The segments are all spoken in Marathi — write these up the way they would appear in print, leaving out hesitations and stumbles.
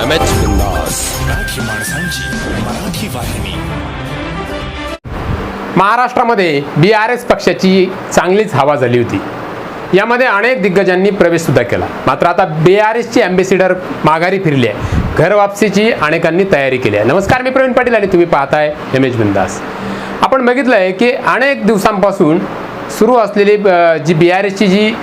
एमएच बिंदास मराठी माणसांची मराठी वाहिनी। महाराष्ट्रामध्ये बीआरएस पक्षाची चांगलीच हवा झाली होती। यामध्ये अनेक दिग्गजांनी प्रवेश सुद्धा केला। मात्र आता बीआरएसची अँबॅसिडर माघारी फिरली आहे। घर वापसीची अनेकांनी तयारी केली आहे। नमस्कार, मी प्रवीण पाटील आणि तुम्ही पाहताय एमएच बिंदास। आपण बघितलंय की अनेक दिवसांपासून सुरू असलेली जी बीआरएसची जी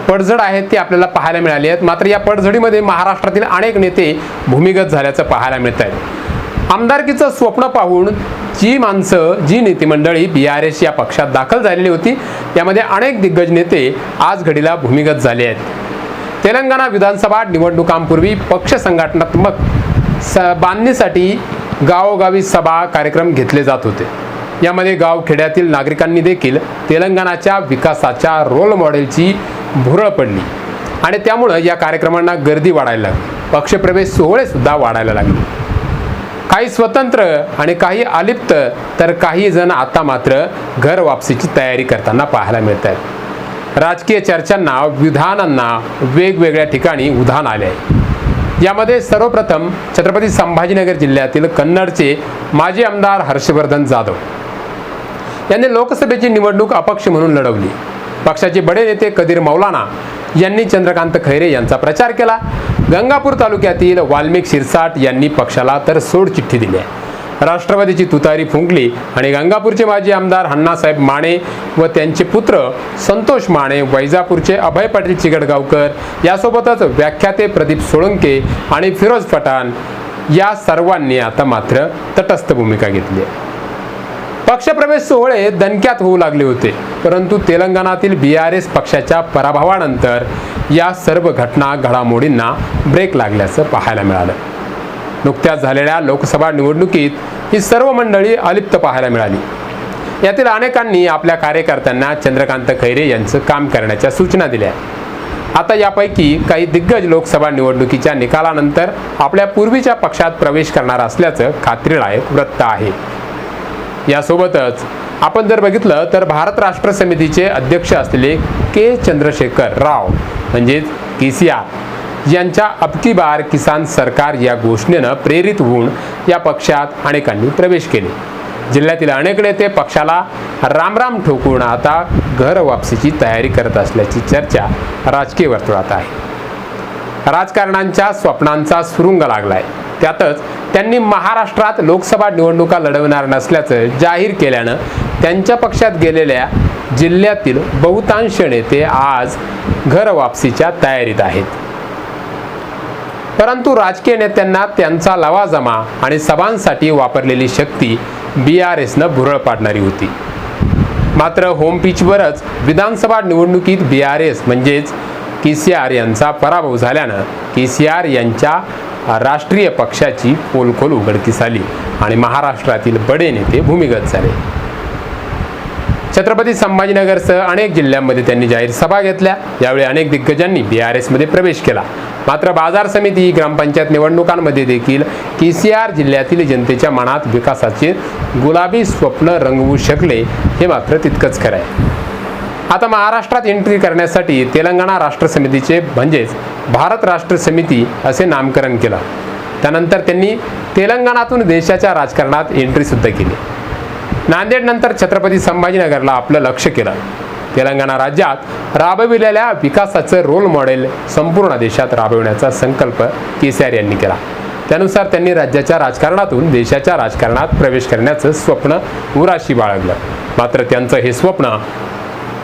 पडझड आहे ती आपल्याला पाहायला मिळाली आहे। मात्र या पडझडीमध्ये महाराष्ट्रातील अनेक नेते भूमिगत झाल्याचं पाहायला मिळत आहे। आमदारकीचं स्वप्न पाहून जी माणसं, जी नेते मंडळी बीआरएस या पक्षात दाखल झालेली होती, यामध्ये अनेक दिग्गज नेते आज घडीला भूमिगत झाले आहेत। तेलंगणा विधानसभा निवडणुकांपूर्वी पक्ष संघटनात्मक बांधणीसाठी गावोगावी सभा कार्यक्रम घेतले जात होते। यामध्ये गावखेड्यातील नागरिकांनी देखील तेलंगणाच्या विकासाच्या रोल मॉडेलची भुरळ पडली आणि त्यामुळे या कार्यक्रमांना गर्दी वाढायला लागली। पक्षप्रवेश सोहळे सुद्धा वाढायला लागले। काही स्वतंत्र आणि काही अलिप्त, तर काही जण आता मात्र घर वापसीची तयारी करताना पाहायला मिळत आहेत। राजकीय चर्चांना, विधानांना वेगवेगळ्या ठिकाणी उधाण आले आहे। यामध्ये सर्वप्रथम छत्रपती संभाजीनगर जिल्ह्यातील कन्नडचे माजी आमदार हर्षवर्धन जाधव यांनी लोकसभेची निवडणूक अपक्ष म्हणून लढवली। पक्षाचे बडे नेते कदीर मौलाना यांनी चंद्रकांत खैरे यांचा प्रचार केला। गंगापूर तालुक्यातील वाल्मिक शिरसाट यांनी पक्षाला तर सोडचिठ्ठी दिली आहे। राष्ट्रवादीची तुतारी फुंकली आणि गंगापूरचे माजी आमदार अण्णासाहेब माने व त्यांचे पुत्र संतोष माने, वैजापूरचे अभय पाटील चिगडगावकर यासोबतच व्याख्याते प्रदीप सोळंके आणि फिरोज पठाण या सर्वांनी आता मात्र तटस्थ भूमिका घेतली आहे। पक्षप्रवेश सोहळे दणक्यात होऊ लागले होते, परंतु तेलंगणातील बीआरएस पक्षाच्या पराभवानंतर या सर्व घटना घडामोडींना ब्रेक लागल्याचं पाहायला मिळालं। नुकत्याच झालेल्या लोकसभा निवडणुकीत ही सर्व मंडळी अलिप्त पाहायला मिळाली। यातील अनेकांनी आपल्या कार्यकर्त्यांना चंद्रकांत खैरे यांचं काम करण्याच्या सूचना दिल्या। आता यापैकी काही दिग्गज लोकसभा निवडणुकीच्या निकालानंतर आपल्या पूर्वीच्या पक्षात प्रवेश करणार असल्याचं खात्रीलायक वृत्त आहे। यासोबतच आपण जर बघितलं तर भारत राष्ट्र समितीचे अध्यक्ष असलेले के चंद्रशेखर राव म्हणजेच केसीआर यांच्या अब की बार किसान सरकार या घोषणेनं प्रेरित होऊन या पक्षात अनेकांनी प्रवेश केले। जिल्ह्यातील अनेक नेते पक्षाला रामराम ठोकून आता घर वापसीची तयारी करत असल्याची चर्चा राजकीय वर्तुळात आहे। राजकारण्यांच्या स्वप्नांचा सुरुंग लागलाय। त्यातच त्यांनी महाराष्ट्रात लोकसभा निवडणुका लढवणार नसल्याचं जाहीर केल्यानं त्यांच्या पक्षात गेलेल्या जिल्ह्यातील बहुतांश नेते आज घर वापसीच्या तयारीत आहेत। परंतु राजकीय नेत्यांना त्यांचा लवाजमा आणि सभांसाठी वापरलेली शक्ती बीआरएसनं भुरळ पाडणारी होती। मात्र होम पिचवरच विधानसभा निवडणुकीत बीआरएस म्हणजेच केसीआर यांचा पराभव झाल्यानं केसीआर यांच्या राष्ट्रीय पक्षाची पोलखोल उघडकीस आली आणि महाराष्ट्रातील बडे नेते भूमिगत झाले। छत्रपती संभाजीनगरसह अनेक जिल्ह्यांमध्ये त्यांनी जाहीर सभा घेतल्या। यावेळी अनेक दिग्गजांनी बीआरएस मध्ये प्रवेश केला। मात्र बाजार समिती, ग्रामपंचायत निवडणुकांमध्ये देखील केसीआर जिल्ह्यातील जनतेच्या मनात विकासाचे गुलाबी स्वप्न रंगवू शकले, हे मात्र तितकंच खरं आहे। आता महाराष्ट्रात एंट्री करण्यासाठी तेलंगणा राष्ट्र समितीचे म्हणजेच भारत राष्ट्र समिती असे नामकरण केलं। त्यानंतर त्यांनी तेलंगणातून देशाच्या राजकारणात एंट्री सुद्धा केली। नांदेड नंतर छत्रपती संभाजीनगरला आपलं लक्ष केलं। तेलंगणा राज्यात राबविलेल्या विकासाचं रोल मॉडेल संपूर्ण देशात राबविण्याचा संकल्प केसीआर यांनी केला। त्यानुसार त्यांनी राज्याच्या राजकारणातून देशाच्या राजकारणात प्रवेश करण्याचं स्वप्न उराशी बाळगलं। मात्र त्यांचं हे स्वप्न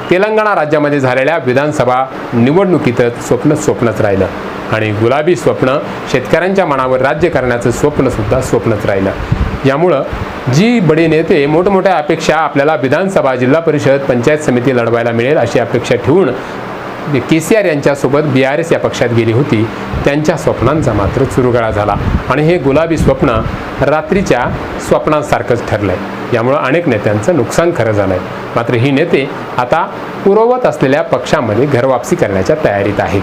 तेलंगणा राज्यामध्ये झालेल्या विधानसभा निवडणुकीतच स्वप्नच राहिलं आणि गुलाबी स्वप्न शेतकऱ्यांच्या मनावर राज्य करण्याचं स्वप्न सुद्धा स्वप्नच राहिलं। यामुळं जी बडे नेते मोठमोठ्या अपेक्षा आपल्याला विधानसभा, जिल्हा परिषद, पंचायत समिती लढवायला मिळेल अशी अपेक्षा ठेवून केसीआर यांच्यासोबत बीआरएस या पक्षात गेली होती, त्यांच्या स्वप्नांचा मात्र चुरगळा झाला आणि हे गुलाबी स्वप्न रात्रीच्या स्वप्नांसारखंच ठरलंय। यामुळे अनेक नेत्यांचं नुकसान खरं झालंय। मात्र ही नेते आता पुरवत असलेल्या पक्षामध्ये घरवापसी करण्याच्या तयारीत आहे।